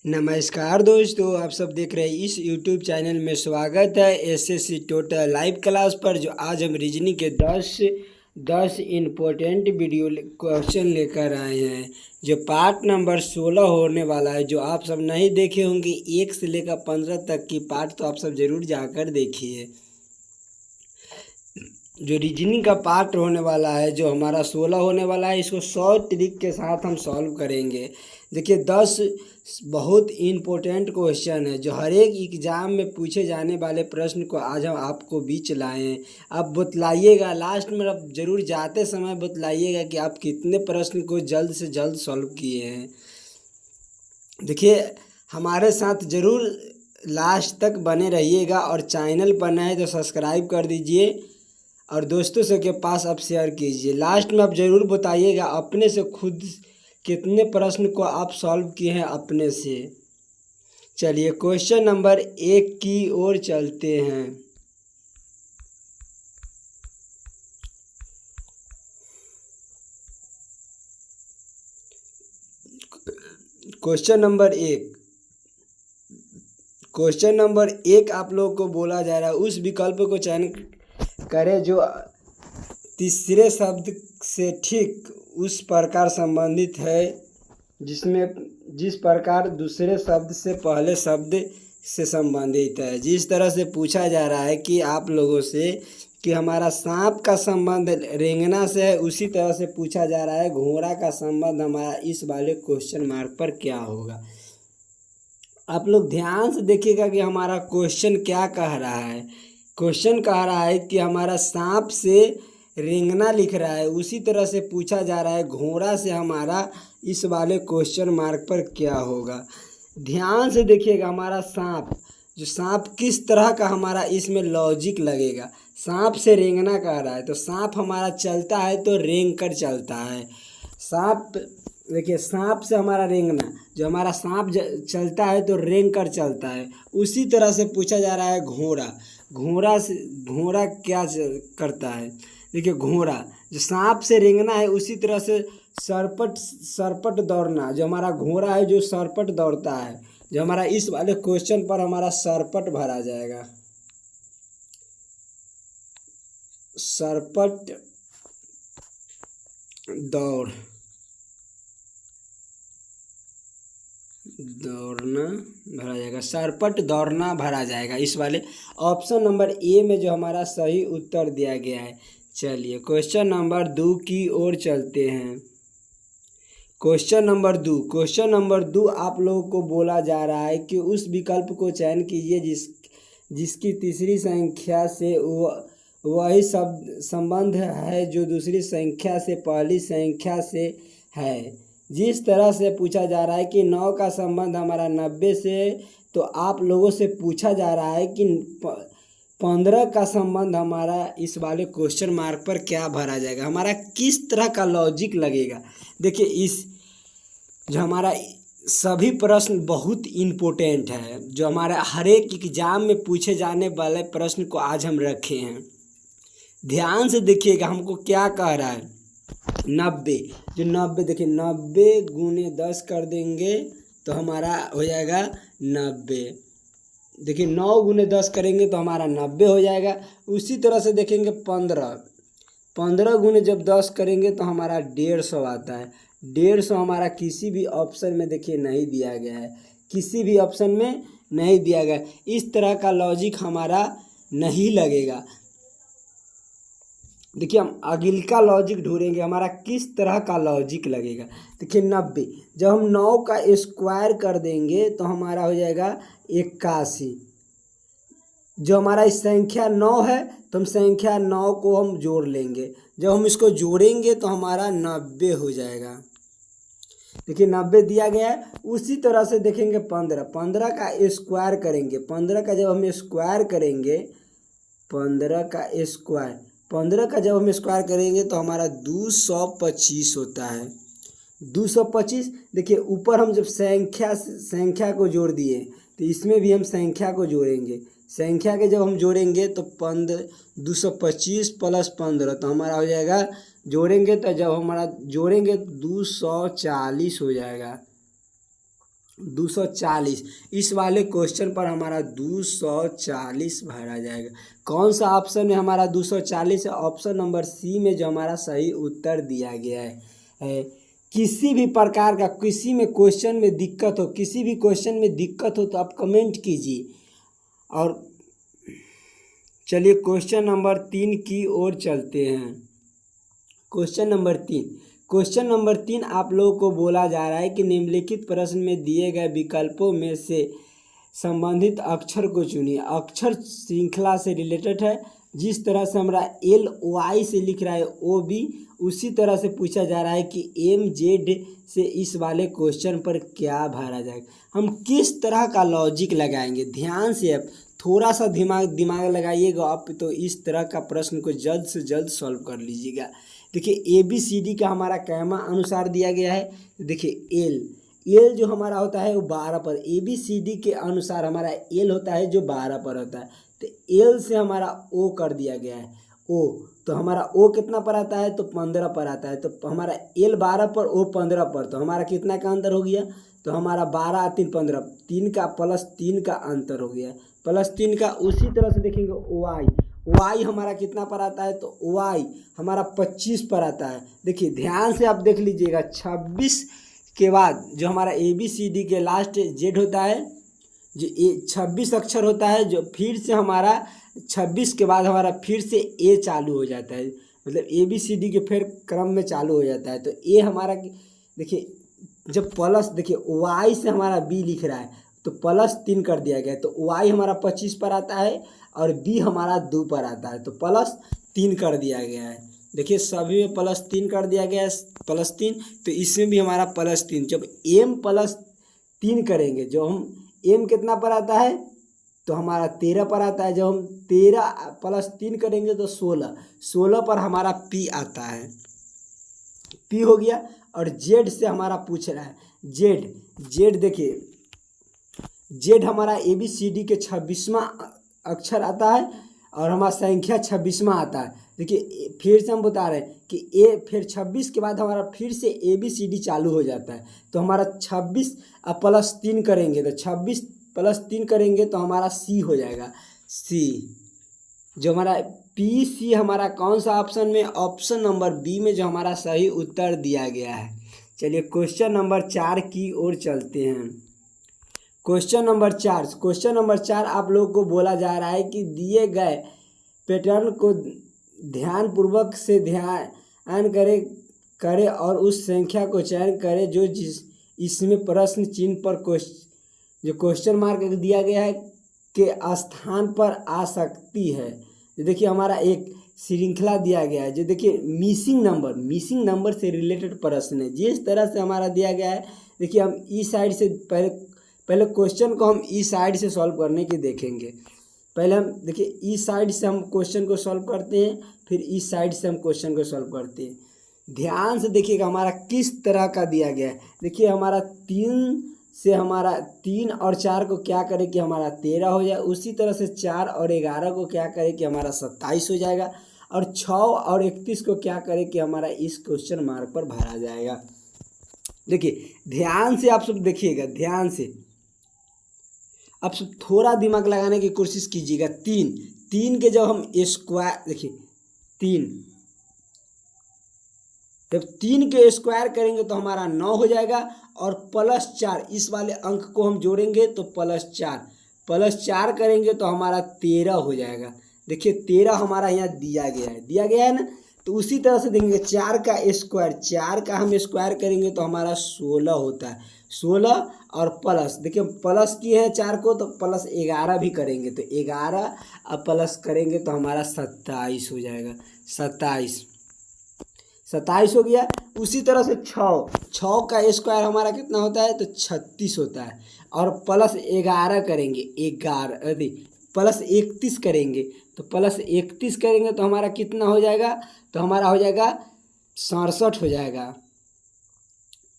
नमस्कार दोस्तों, आप सब देख रहे हैं इस YouTube चैनल में। स्वागत है एसएससी टोटल लाइव क्लास पर। जो आज हम रीजनिंग के 10 इम्पोर्टेंट वीडियो क्वेश्चन लेकर आए हैं, जो पार्ट नंबर 16 होने वाला है। जो आप सब नहीं देखे होंगे 1 से लेकर 15 तक की पार्ट, तो आप सब ज़रूर जाकर देखिए। जो रीजनिंग का पार्ट होने वाला है, जो हमारा 16 होने वाला है, इसको 100 ट्रिक के साथ हम सॉल्व करेंगे। देखिए 10 बहुत इम्पोर्टेंट क्वेश्चन है, जो हर एक एग्ज़ाम में पूछे जाने वाले प्रश्न को आज हम आपको बीच लाए हैं। आप बतलाइएगा, लास्ट में आप ज़रूर जाते समय बतलाइएगा कि आप कितने प्रश्न को जल्द से जल्द सॉल्व किए हैं। देखिए हमारे साथ ज़रूर लास्ट तक बने रहिएगा, और चैनल पर नए तो सब्सक्राइब कर दीजिए और दोस्तों से के पास आप शेयर कीजिए। लास्ट में आप ज़रूर बताइएगा अपने से खुद कितने प्रश्न को आप सॉल्व किए हैं अपने से। चलिए क्वेश्चन नंबर 1 की ओर चलते हैं। क्वेश्चन नंबर 1 आप लोगों को बोला जा रहा है, उस विकल्प को चयन करें जो तीसरे शब्द से ठीक उस प्रकार संबंधित है जिस प्रकार दूसरे शब्द से पहले शब्द से संबंधित है। जिस तरह से पूछा जा रहा है कि आप लोगों से कि हमारा सांप का संबंध रेंगना से है, उसी तरह से पूछा जा रहा है घोड़ा का संबंध हमारा इस वाले क्वेश्चन मार्क पर क्या होगा। आप लोग ध्यान से देखिएगा कि हमारा क्वेश्चन क्या कह रहा है। क्वेश्चन कह रहा है कि हमारा सांप से रेंगना लिख रहा है, उसी तरह से पूछा जा रहा है घोड़ा से हमारा इस वाले क्वेश्चन मार्क पर क्या होगा। ध्यान से देखिएगा हमारा सांप किस तरह का हमारा इसमें लॉजिक लगेगा। सांप से रेंगना कह रहा है, तो सांप हमारा चलता है तो रेंग कर चलता है। देखिए सांप से हमारा रेंगना, जो हमारा सांप चलता है तो रेंग कर चलता है। उसी तरह से पूछा जा रहा है घोड़ा क्या करता है। देखिए घोड़ा जो सांप से रेंगना है, उसी तरह से सरपट दौड़ना, जो हमारा घोड़ा है जो सरपट दौड़ता है, जो हमारा इस वाले क्वेश्चन पर हमारा सरपट भरा जाएगा। सरपट दौड़ना भरा जाएगा, सरपट दौड़ना भरा जाएगा। इस वाले ऑप्शन नंबर ए में जो हमारा सही उत्तर दिया गया है। चलिए क्वेश्चन नंबर 2 की ओर चलते हैं। क्वेश्चन नंबर 2 आप लोगों को बोला जा रहा है कि उस विकल्प को चयन कीजिए जिसकी तीसरी संख्या से वही संबंध है जो दूसरी संख्या से पहली संख्या से है। जिस तरह से पूछा जा रहा है कि 9 का संबंध हमारा 90 से, तो आप लोगों से पूछा जा रहा है कि 15 का संबंध हमारा इस वाले क्वेश्चन मार्क पर क्या भरा जाएगा, हमारा किस तरह का लॉजिक लगेगा। देखिए इस जो हमारा सभी प्रश्न बहुत इम्पोर्टेंट है, जो हमारा हर एक एग्जाम में पूछे जाने वाले प्रश्न को आज हम रखे हैं। ध्यान से देखिएगा हमको क्या कह रहा है। 90 देखिए 90 गुने 10 कर देंगे तो हमारा हो जाएगा 90। देखिए 9 गुने 10 करेंगे तो हमारा 90 हो जाएगा। उसी तरह से देखेंगे 15 गुने जब 10 करेंगे तो हमारा 150 आता है। 150 हमारा किसी भी ऑप्शन में देखिए नहीं दिया गया है, किसी भी ऑप्शन में नहीं दिया गया। इस तरह का लॉजिक हमारा नहीं लगेगा। देखिए हम अगिलका लॉजिक ढूंढेंगे, हमारा किस तरह का लॉजिक लगेगा। देखिए 90 जब हम 9 का स्क्वायर कर देंगे तो हमारा हो जाएगा 81। जो हमारा इस संख्या 9 है तो हम संख्या 9 को हम जोड़ लेंगे, जब हम इसको जोड़ेंगे तो हमारा 90 हो जाएगा। देखिए 90 दिया गया है। उसी तरह से देखेंगे 15 का स्क्वायर करेंगे। 15 का जब हम स्क्वायर करेंगे, 15 का जब हम स्क्वायर करेंगे तो हमारा 225 होता है। 225 देखिए ऊपर हम जब संख्या को जोड़ दिए तो इसमें भी हम संख्या को जोड़ेंगे। संख्या के जब हम जोड़ेंगे तो 225 प्लस 15 तो हमारा हो जाएगा, जोड़ेंगे तो जब हमारा जोड़ेंगे 240 हो जाएगा। 240। इस वाले क्वेश्चन पर हमारा 240 भरा जाएगा। कौन सा ऑप्शन में हमारा 240 है? ऑप्शन नंबर सी में जो हमारा सही उत्तर दिया गया है। किसी भी प्रकार का किसी में क्वेश्चन में दिक्कत हो, किसी भी क्वेश्चन में दिक्कत हो तो आप कमेंट कीजिए। और चलिए क्वेश्चन नंबर 3 की ओर चलते हैं। क्वेश्चन नंबर 3 आप लोगों को बोला जा रहा है कि निम्नलिखित प्रश्न में दिए गए विकल्पों में से संबंधित अक्षर को चुनिए। अक्षर श्रृंखला से रिलेटेड है। जिस तरह से हमारा LY से लिख रहा है OB, उसी तरह से पूछा जा रहा है कि MZ से इस वाले क्वेश्चन पर क्या भरा जाएगा। हम किस तरह का लॉजिक लगाएंगे, ध्यान से अब थोड़ा सा दिमाग लगाइएगा आप, तो इस तरह का प्रश्न को जल्द से जल्द सॉल्व कर लीजिएगा। देखिए ABCD का हमारा कैमा अनुसार दिया गया है। देखिए एल जो हमारा होता है वो 12 पर, ABCD के अनुसार हमारा एल होता है जो 12 पर होता है। तो एल से हमारा O कर दिया गया है, O तो हमारा O कितना पर आता है? तो 15 पर आता है। तो हमारा एल 12 पर, O 15 पर, तो हमारा कितना का अंतर हो गया? तो हमारा 12 3 15, 3 का प्लस 3 का अंतर हो गया, प्लस 3 का। उसी तरह से देखेंगे Y हमारा कितना पर आता है? तो Y हमारा 25 पर आता है। देखिए ध्यान से आप देख लीजिएगा, 26 के बाद जो हमारा ABCD के लास्ट Z होता है, जो 26 अक्षर होता है, जो फिर से हमारा 26 के बाद हमारा फिर से A चालू हो जाता है, मतलब ABCD के फिर क्रम में चालू हो जाता है। तो A हमारा देखिए जब प्लस, देखिए Y से हमारा B लिख रहा है तो प्लस 3 कर दिया गया, तो Y हमारा 25 पर आता है और B हमारा 2 पर आता है, तो प्लस 3 कर दिया गया है। देखिए सभी में प्लस 3 कर दिया गया है, प्लस 3, तो इसमें भी हमारा प्लस 3। जब M प्लस 3 करेंगे, जो हम M कितना पर आता है? तो हमारा 13 पर आता है। जब हम 13 प्लस 3 करेंगे तो 16 पर हमारा P आता है, P हो गया। और Z से हमारा पूछ रहा है, Z देखिए Z हमारा ABCD के 26वां अक्षर आता है और हमारा संख्या 26वां आता है। देखिए फिर से हम बता रहे हैं कि फिर 26 के बाद हमारा फिर से ABCD चालू हो जाता है। तो हमारा 26 प्लस 3 करेंगे, तो 26 प्लस 3 करेंगे तो हमारा C हो जाएगा, C। जो हमारा PC हमारा कौन सा ऑप्शन में? ऑप्शन नंबर B में जो हमारा सही उत्तर दिया गया है। चलिए क्वेश्चन नंबर 4 की ओर चलते हैं। क्वेश्चन नंबर 4 आप लोगों को बोला जा रहा है कि दिए गए पैटर्न को ध्यानपूर्वक से ध्यान करे और उस संख्या को चयन करें जो इसमें प्रश्न चिन्ह पर जो क्वेश्चन मार्क दिया गया है के स्थान पर आ सकती है। देखिए हमारा एक श्रृंखला दिया गया है, जो देखिए मिसिंग नंबर से रिलेटेड प्रश्न है। जिस तरह से हमारा दिया गया है, देखिए हम इस साइड से पहले क्वेश्चन को हम इस साइड से सॉल्व करने की देखेंगे। पहले हम देखिए इस साइड से हम क्वेश्चन को सॉल्व करते हैं, फिर इस साइड से हम क्वेश्चन को सॉल्व करते हैं। ध्यान से देखिएगा हमारा किस तरह का दिया गया है। देखिए हमारा 3 और 4 को क्या करें कि हमारा 13 हो जाए, उसी तरह से 4 और 11 को क्या करें कि हमारा 27 हो जाएगा, और 6 और 31 को क्या करें कि हमारा इस क्वेश्चन मार्क पर भरा जाएगा। देखिए ध्यान से आप सब देखिएगा, ध्यान से आप सब थोड़ा दिमाग लगाने की कोशिश कीजिएगा। 3 के जब हम स्क्वायर, देखिए 3 जब 3 के स्क्वायर करेंगे तो हमारा 9 हो जाएगा, और प्लस 4 इस वाले अंक को हम जोड़ेंगे तो प्लस 4 करेंगे तो हमारा 13 हो जाएगा। देखिए 13 हमारा यहाँ दिया गया है ना। तो उसी तरह से देखेंगे 4 का हम स्क्वायर करेंगे तो हमारा 16 होता है। 16 और प्लस, देखिए प्लस किए हैं 4 को, तो प्लस 11 भी करेंगे, तो 11 और प्लस करेंगे तो हमारा 27 हो जाएगा। 27 हो गया। उसी तरह से 6 का स्क्वायर हमारा कितना होता है? तो 36 होता है, और प्लस 11 करेंगे, प्लस 31 करेंगे, तो प्लस 31 करेंगे तो हमारा कितना हो जाएगा? तो हमारा हो जाएगा 67 हो जाएगा,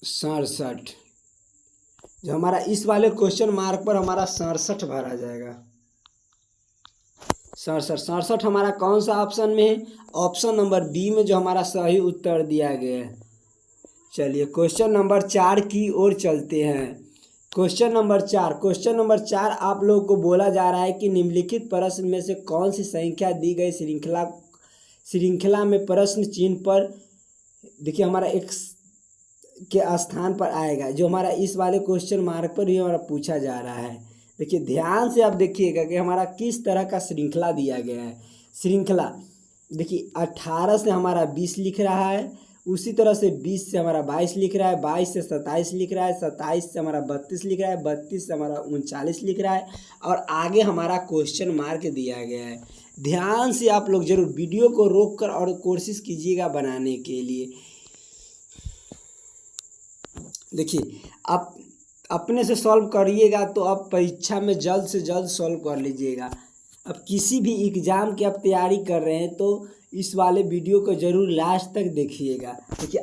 67। जो हमारा इस वाले क्वेश्चन मार्क पर हमारा 67 भरा जाएगा। 67 हमारा कौन सा ऑप्शन में है? ऑप्शन नंबर बी में जो हमारा सही उत्तर दिया गया है। चलिए क्वेश्चन नंबर 4 की ओर चलते हैं। क्वेश्चन नंबर 4 आप लोगों को बोला जा रहा है कि निम्नलिखित प्रश्न में से कौन सी संख्या दी गई श्रृंखला में प्रश्न चिन्ह पर देखिए हमारा एक के स्थान पर आएगा, जो हमारा इस वाले क्वेश्चन मार्क पर ही हमारा पूछा जा रहा है। देखिए ध्यान से आप देखिएगा कि हमारा किस तरह का श्रृंखला दिया गया है। श्रृंखला देखिए 18 से हमारा 20 लिख रहा है, उसी तरह से 20 से हमारा 22 लिख रहा है, 22 से 27 लिख रहा है, 27 से हमारा 32 लिख रहा है, 32 से हमारा 39 लिख रहा है और आगे हमारा क्वेश्चन मार्क दिया गया है। ध्यान से आप लोग जरूर वीडियो को रोक कर और कोशिश कीजिएगा बनाने के लिए। देखिए आप अपने से सॉल्व करिएगा तो आप परीक्षा में जल्द से जल्द सॉल्व कर लीजिएगा। अब किसी भी एग्ज़ाम की आप तैयारी कर रहे हैं तो इस वाले वीडियो को ज़रूर लास्ट तक देखिएगा। देखिए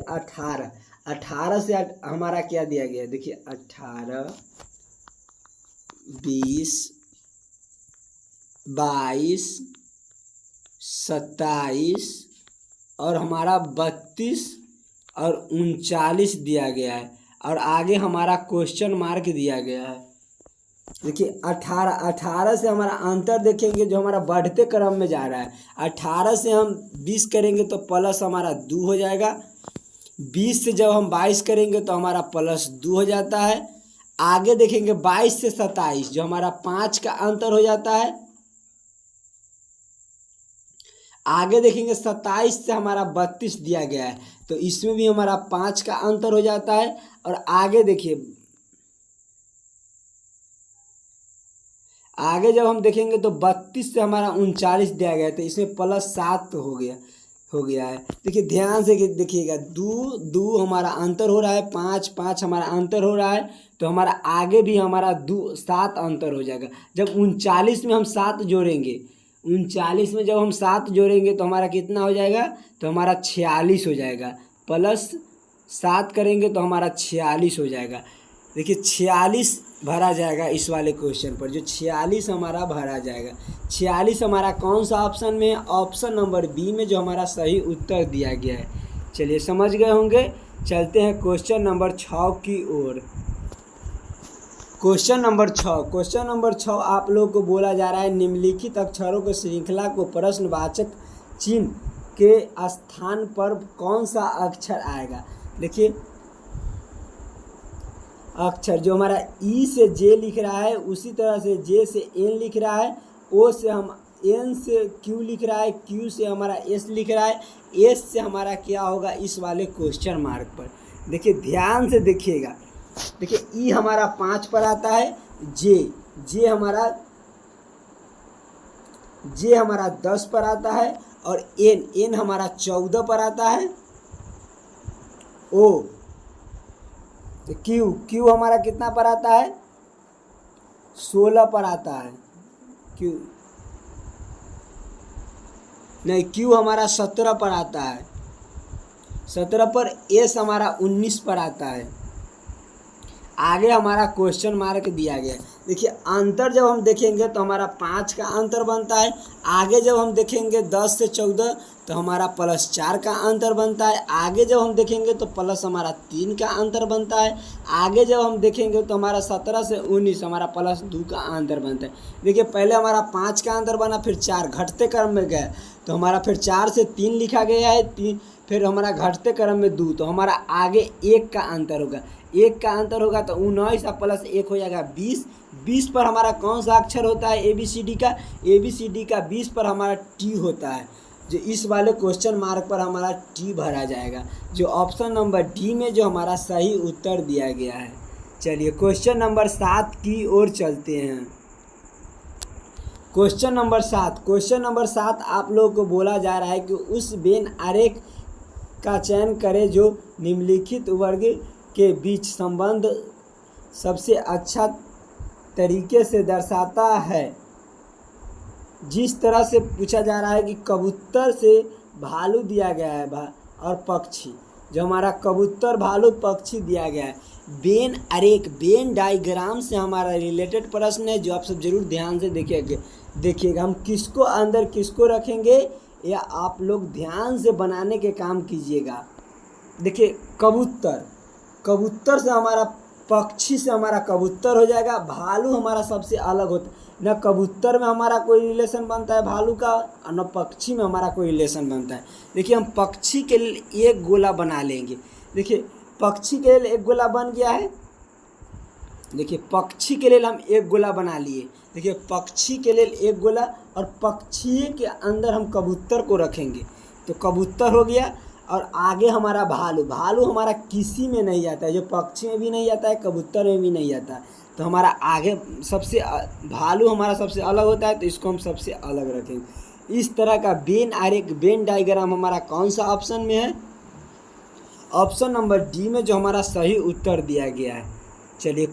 18 से हमारा क्या दिया गया है। देखिए 18, 20, 22, 27 और हमारा 32 और 39 दिया गया है और आगे हमारा क्वेश्चन मार्क दिया गया है। देखिए 18 से हमारा अंतर देखेंगे जो हमारा बढ़ते क्रम में जा रहा है। 18 से हम 20 करेंगे तो प्लस हमारा 2 हो जाएगा। 20 से जब हम 22 करेंगे तो हमारा प्लस 2 हो जाता है। आगे देखेंगे 22 से 27 जो हमारा 5 का अंतर हो जाता है। आगे देखेंगे 27 से हमारा 32 दिया गया है तो इसमें भी हमारा 5 का अंतर हो जाता है। और आगे देखिए आगे जब हम देखेंगे तो 32 से हमारा 39 दिया गया है तो इसमें प्लस 7 हो गया है। देखिए ध्यान से देखिएगा 2 हमारा अंतर हो रहा है, 5 हमारा अंतर हो रहा है तो हमारा आगे भी हमारा 7 अंतर हो जाएगा। जब 39 में हम 7 जोड़ेंगे, 39 में जब हम 7 जोड़ेंगे तो हमारा कितना हो जाएगा, तो हमारा 46 हो जाएगा। प्लस 7 करेंगे तो हमारा 46 हो जाएगा। देखिए 46 भरा जाएगा इस वाले क्वेश्चन पर, जो 46 हमारा भरा जाएगा। 46 हमारा कौन सा ऑप्शन में है, ऑप्शन नंबर बी में, जो हमारा सही उत्तर दिया गया है। चलिए समझ गए होंगे। चलते हैं क्वेश्चन नंबर 6 की ओर। क्वेश्चन नंबर 6 आप लोगों को बोला जा रहा है निम्नलिखित अक्षरों की श्रृंखला को प्रश्नवाचक चिन्ह के स्थान पर कौन सा अक्षर आएगा। देखिए अक्षर जो हमारा ई से जे लिख रहा है, उसी तरह से जे से एन लिख रहा है, ओ से हम एन से क्यू लिख रहा है, क्यू से हमारा एस लिख रहा है, एस से हमारा क्या होगा इस वाले क्वेश्चन मार्क पर। देखिए ध्यान से देखिएगा। देखिए ई हमारा 5 पर आता है, जे हमारा 10 पर आता है और एन हमारा 14 पर आता है। ओ क्यू हमारा कितना पर आता है, 16 पर आता है। क्यू हमारा 17 पर आता है, 17 पर। एस हमारा 19 पर आता है। आगे हमारा क्वेश्चन मार्क दिया गया है। देखिए अंतर जब हम देखेंगे तो हमारा 5 का अंतर बनता है। आगे जब हम देखेंगे 10 से 14 तो हमारा प्लस 4 का अंतर बनता है। आगे जब हम देखेंगे तो प्लस हमारा 3 का अंतर बनता है। आगे जब हम देखेंगे तो हमारा 17 से 19 हमारा प्लस 2 का अंतर बनता है। देखिए पहले हमारा 5 का अंतर बना, फिर 4 घटते क्रम में गया तो हमारा फिर 4 से 3 लिखा गया है, 3 फिर हमारा घटते क्रम में 2 तो हमारा आगे 1 का अंतर होगा। 1 का अंतर होगा तो 19 प्लस 1 हो जाएगा 20। 20 पर हमारा कौन सा अक्षर होता है ABCD का 20 पर हमारा T होता है, जो इस वाले क्वेश्चन मार्क पर हमारा T भरा जाएगा, जो ऑप्शन नंबर डी में जो हमारा सही उत्तर दिया गया है। चलिए क्वेश्चन नंबर 7 की ओर चलते हैं। क्वेश्चन नंबर 7 आप लोगों को बोला जा रहा है कि उस वेन आरेख का चयन करें जो निम्नलिखित वर्ग के बीच संबंध सबसे अच्छा तरीके से दर्शाता है। जिस तरह से पूछा जा रहा है कि कबूतर से भालू दिया गया है और पक्षी, जो हमारा कबूतर भालू पक्षी दिया गया है। वेन डायग्राम से हमारा रिलेटेड प्रश्न है, जो आप सब जरूर ध्यान से देखिएगा। हम किसको अंदर किसको रखेंगे या आप लोग ध्यान से बनाने के काम कीजिएगा। देखिए कबूतर से हमारा पक्षी से हमारा कबूतर हो जाएगा। भालू हमारा सबसे अलग होता है, न कबूतर में हमारा कोई रिलेशन बनता है भालू का, और न पक्षी में हमारा कोई रिलेशन बनता है। देखिए हम पक्षी के लिए एक गोला बना लेंगे। देखिए पक्षी के लिए एक गोला बन गया है। देखिए पक्षी के लिए हम एक गोला बना लिए। देखिए पक्षी के लिए एक गोला, और पक्षी के अंदर हम कबूतर को रखेंगे तो कबूतर हो गया। और आगे हमारा भालू, भालू हमारा किसी में नहीं आता है, जो पक्षी में भी नहीं आता है, कबूतर में भी नहीं आता है। तो हमारा आगे सबसे भालू हमारा सबसे अलग होता है, तो इसको हम सबसे अलग रखेंगे। इस तरह का वेन डायग्राम हमारा कौन सा ऑप्शन में है? ऑप्शन नंबर डी में जो हमारा सही उत्तर दिया गया है। चलिए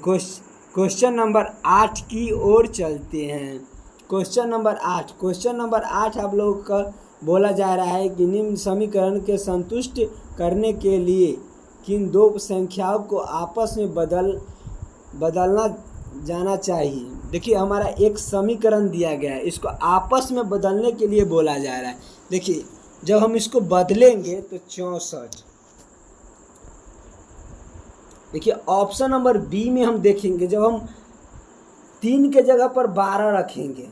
क्वेश्चन नंबर 8 की ओर चलते हैं। क्वेश्चन नंबर 8 आप लोगों का बोला जा रहा है कि निम्न समीकरण के संतुष्ट करने के लिए किन दो संख्याओं को आपस में बदलना जाना चाहिए। देखिए हमारा एक समीकरण दिया गया है, इसको आपस में बदलने के लिए बोला जा रहा है। देखिए जब हम इसको बदलेंगे तो 64। देखिए ऑप्शन नंबर बी में हम देखेंगे, जब हम 3 के जगह पर 12 रखेंगे,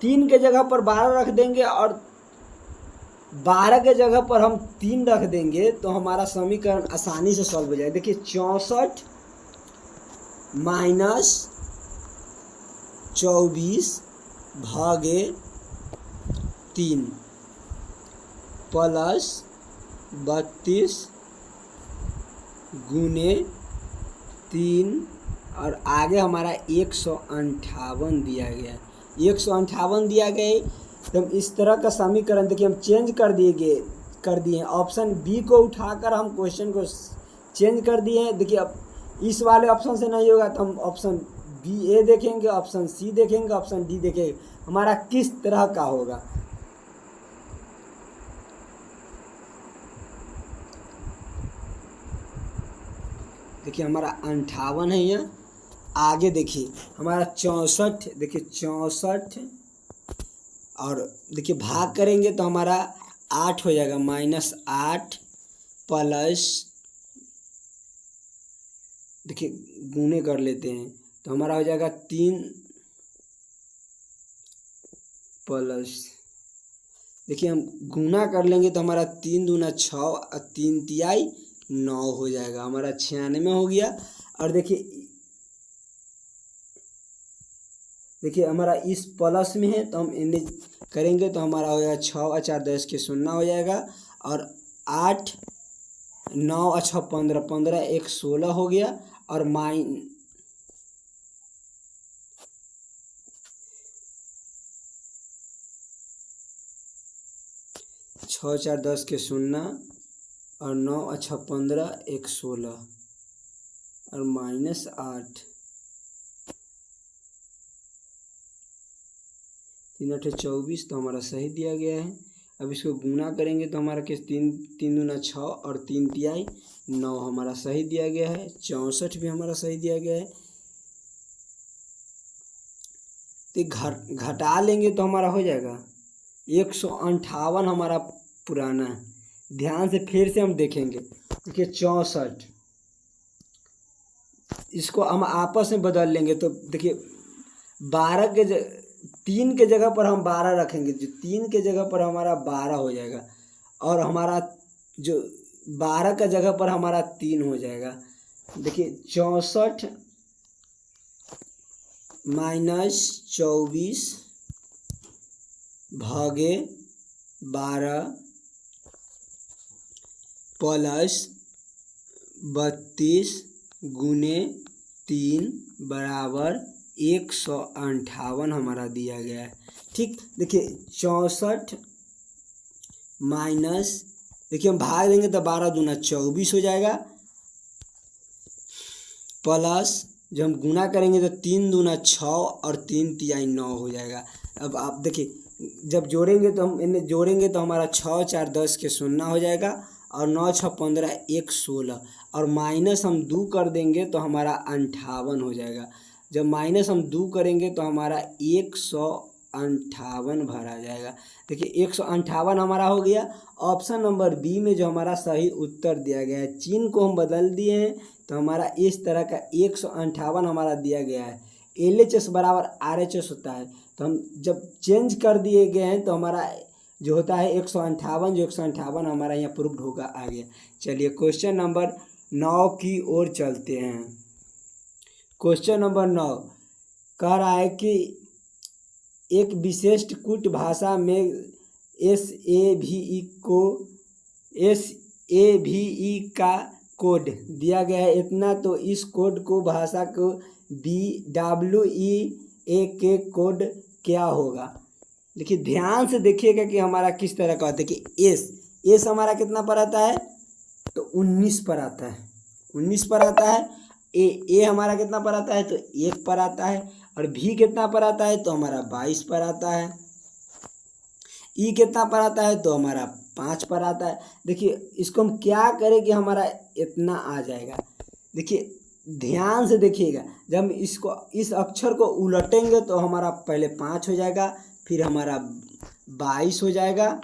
3 के जगह पर 12 रख देंगे और 12 के जगह पर हम 3 रख देंगे तो हमारा समीकरण आसानी से सॉल्व हो जाएगा। देखिए 64 माइनस 24 भागे 3 प्लस 32 गुने 3, और आगे हमारा 158 दिया गया है। 158 दिया गया है। तो हम इस तरह का समीकरण देखिए हम चेंज कर दिए हैं। ऑप्शन बी को उठाकर हम क्वेश्चन को चेंज कर दिए हैं। देखिए अब इस वाले ऑप्शन से नहीं होगा तो हम ऑप्शन बी ए देखेंगे, ऑप्शन सी देखेंगे, ऑप्शन डी देखेंगे, हमारा किस तरह का होगा। देखिए हमारा 58 है यहाँ। आगे देखिए हमारा 64, देखिए 64 और देखिए भाग करेंगे तो हमारा 8 हो जाएगा, -8 प्लस, देखिए गुने कर लेते हैं तो हमारा हो जाएगा 3 प्लस, देखिए हम गुना कर लेंगे तो हमारा 3 दूना 6 और 3 तिहाई 9 हो जाएगा, हमारा 96 हो गया। और देखिए हमारा इस प्लस में है तो हम इन्हें करेंगे तो हमारा हो जाएगा 6 और 4 10 के 0 हो जाएगा, और 8 9 और 6 15, 15 1 16 हो गया, और छः 4 10 के 0 और 9 और 6 15 1 16 और -8 3 8 24, तो हमारा सही दिया गया है। अब इसको गुना करेंगे तो हमारा किस 3 दूना 6 और 3 तिहाई 9 हमारा सही दिया गया है। 64 भी हमारा सही दिया गया है। तो घटा लेंगे तो हमारा हो जाएगा 158 हमारा पुराना है। ध्यान से फिर से हम देखेंगे। देखिए 64, इसको हम आपस में बदल लेंगे तो देखिए 3 के जगह पर हम 12 रखेंगे, जो 3 के जगह पर हमारा 12 हो जाएगा, और हमारा जो 12 का जगह पर हमारा 3 हो जाएगा। देखिए 64 -24 भागे 12 प्लस 32 गुने 3 बराबर 158 हमारा दिया गया है। ठीक, देखिए 64 माइनस, देखिए हम भाग देंगे तो 12 दूना 24 हो जाएगा, प्लस जब हम गुना करेंगे तो 3 दूना 6 और 3 तिहाई 9 हो जाएगा। अब आप देखिए जब जोड़ेंगे तो हम इन्हें जोड़ेंगे तो हमारा 6 4 10 के 0 हो जाएगा, और 9 6 15 1 16, और माइनस हम 2 कर देंगे तो हमारा 58 हो जाएगा। जब माइनस हम 2 करेंगे तो हमारा 158 भरा जाएगा। देखिए 158 हमारा हो गया। ऑप्शन नंबर बी में जो हमारा सही उत्तर दिया गया है, चिन्ह को हम बदल दिए हैं तो हमारा इस तरह का 158 हमारा दिया गया है। LHS बराबर RHS होता है, तो हम जब चेंज कर दिए गए हैं तो हमारा जो होता है 158, जो 158 हमारा यहाँ प्रूव्ड होगा आ गया। चलिए क्वेश्चन नंबर 9 की ओर चलते हैं। क्वेश्चन नंबर 9 कह रहा है कि एक विशिष्ट कूट भाषा में SAVE का कोड दिया गया है इतना, तो इस कोड को भाषा को BWEA के कोड क्या होगा। देखिए ध्यान से देखिएगा कि हमारा किस तरह का होता है कि एस हमारा कितना पर आता है तो 19 पर आता है, 19 पर आता है। ए हमारा कितना पर आता है तो 1 पर आता है। और भी कितना पर आता है तो हमारा 22 पर आता है। ई कितना पर आता है तो हमारा 5 पर आता है। देखिए इसको हम क्या करें कि हमारा इतना आ जाएगा। देखिए ध्यान से देखिएगा, जब हम इसको इस अक्षर को उलटेंगे तो हमारा पहले 5 हो जाएगा, फिर हमारा 22 हो जाएगा,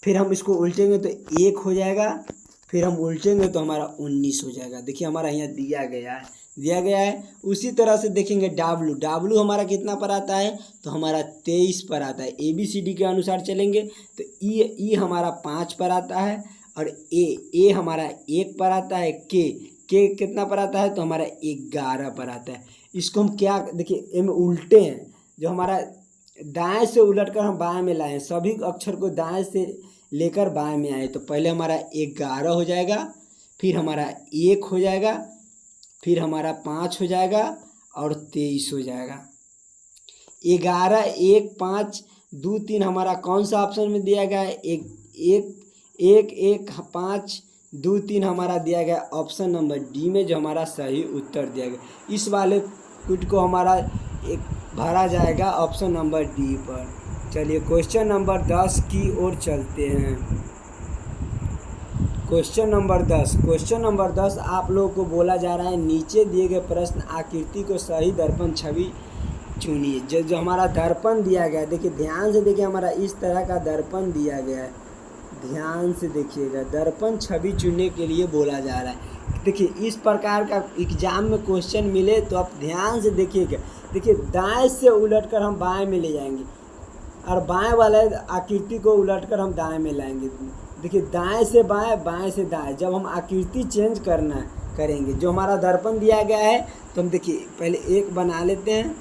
फिर हम इसको उल्टेंगे तो 1 हो जाएगा, फिर हम उल्टेंगे तो हमारा 19 हो जाएगा। देखिए हमारा यहाँ दिया गया है। उसी तरह से देखेंगे डब्लू हमारा कितना पर आता है तो हमारा 23 पर आता है। ABCD के अनुसार चलेंगे तो ई हमारा 5 पर आता है, और ए हमारा 1 पर आता है। के कितना पर आता है तो हमारा 11 पर आता है। इसको हम क्या देखिए ए में उल्टे हैं, जो हमारा दाएं से उलटकर हम बाएं में लाए, सभी अक्षर को दाएं से लेकर बाएं में आए, तो पहले हमारा 11 हो जाएगा, फिर हमारा 1 हो जाएगा, फिर हमारा 5 हो जाएगा और 23 हो जाएगा। 11 1 5 2 3 हमारा कौन सा ऑप्शन में दिया गया है 1 5 2 3 हमारा दिया गया ऑप्शन नंबर डी में, जो हमारा सही उत्तर दिया गया। इस वाले कुट को हमारा एक भरा जाएगा ऑप्शन नंबर डी पर। चलिए क्वेश्चन नंबर 10 की ओर चलते हैं। क्वेश्चन नंबर 10 आप लोगों को बोला जा रहा है, नीचे दिए गए प्रश्न आकृति को सही दर्पण छवि चुनिए। जो हमारा दर्पण दिया गया है, देखिए ध्यान से देखिए, हमारा इस तरह का दर्पण दिया गया है। ध्यान से देखिएगा, दर्पण छवि चुनने के लिए बोला जा रहा है। देखिए इस प्रकार का एग्जाम में क्वेश्चन मिले तो आप ध्यान से देखिएगा। देखिए दाएं से उलटकर हम बाएं में ले जाएंगे, और बाएं वाले आकृति को उलटकर हम दाएं में लाएंगे। देखिए दाएं से बाएं, बाएं से दाएं, जब हम आकृति चेंज करेंगे, जो हमारा दर्पण दिया गया है, तो हम देखिए पहले एक बना लेते हैं।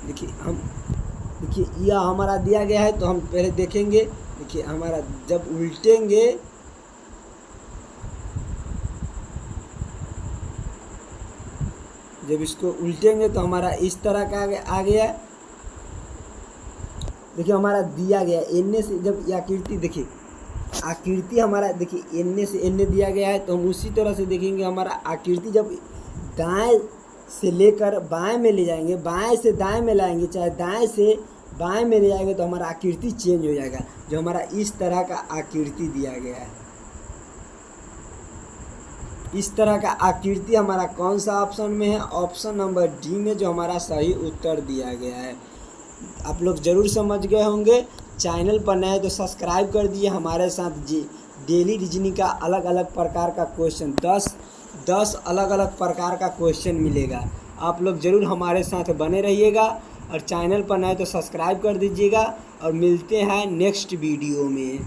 देखिए यह हमारा दिया गया है, तो हम पहले देखेंगे। देखिए हमारा जब उल्टेंगे, जब इसको उल्टेंगे तो हमारा इस तरह का आ गया। देखिए हमारा दिया गया एन से, जब आकृति देखिए आकृति हमारा देखिए एन से एन दिया गया है, तो हम उसी तरह से देखेंगे। हमारा आकृति जब दाएं से लेकर बाएं में ले जाएंगे, बाएं से दाएं में लाएंगे, चाहे दाएं से बाएं में ले जाएंगे, तो हमारा आकृति चेंज हो जाएगा। जो हमारा इस तरह का आकृति दिया गया है, इस तरह का आकृति हमारा कौन सा ऑप्शन में है, ऑप्शन नंबर डी में, जो हमारा सही उत्तर दिया गया है। आप लोग ज़रूर समझ गए होंगे। चैनल पर नए तो सब्सक्राइब कर दिए। हमारे साथ डेली रीजनिंग का अलग अलग प्रकार का क्वेश्चन 10 अलग अलग प्रकार का क्वेश्चन मिलेगा। आप लोग ज़रूर हमारे साथ बने रहिएगा, और चैनल पर नए तो सब्सक्राइब कर दीजिएगा, और मिलते हैं नेक्स्ट वीडियो में।